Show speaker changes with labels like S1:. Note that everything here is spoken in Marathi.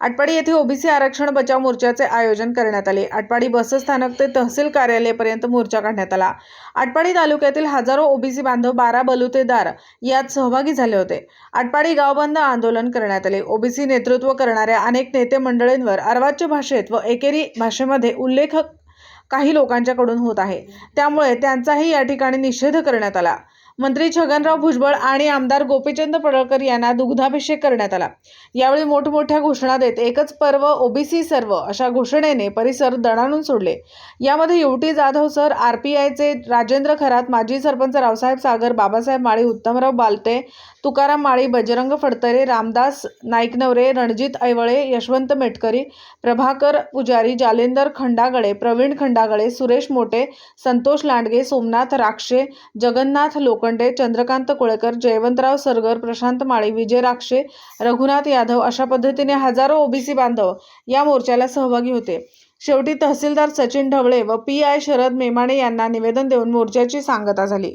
S1: आटपाडी येथे ओबीसी आरक्षण बचाव मोर्चाचे आयोजन करण्यात आले। आटपाडी बसस्थानक ते तहसील कार्यालयापर्यंत मोर्चा काढण्यात आला। आटपाडी तालुक्यातील हजारो ओबीसी बांधव 12 बलुतेदार यात सहभागी झाले होते। आटपाडी गाव बंद आंदोलन करण्यात आले। ओबीसी नेतृत्व करणाऱ्या अनेक नेते मंडळींवर अर्वाच्य भाषेत व एकेरी भाषेमध्ये उल्लेख काही लोकांच्याकडून होत आहे, त्यामुळे त्यांचाही या ठिकाणी निषेध करण्यात आला। मंत्री छगनराव भुजबळ आणि आमदार गोपीचंद पडळकर यांना दुग्धाभिषेक करण्यात आला। यावेळी मोठमोठ्या घोषणा देत एकच पर्व ओबीसी सर्व अशा घोषणेने परिसर दणाणून सोडले। यामध्ये युवटी जाधव सर, आरपीआयचे राजेंद्र खरात, माजी सरपंच रावसाहेब सागर, बाबासाहेब माळी, उत्तमराव बालते, तुकाराम माळी, बजरंग फडतरे, रामदास नाईकनवरे, रणजित ऐवळे, यशवंत मेटकरी, प्रभाकर पुजारी, जालेंदर खंडागळे, प्रवीण खंडागळे, सुरेश मोटे, संतोष लांडगे, सोमनाथ राक्षे, जगन्नाथ लोखंडे, चंद्रकांत कोळेकर, जयवंतराव सरगर, प्रशांत माळी, विजय राक्षे, रघुनाथ यादव अशा पद्धतीने हजारो ओबीसी बांधव या मोर्चाला सहभागी होते। शेवटी तहसीलदार सचिन ढवळे व पीआय शरद मेमाणे यांना निवेदन देऊन मोर्चाची सांगता झाली।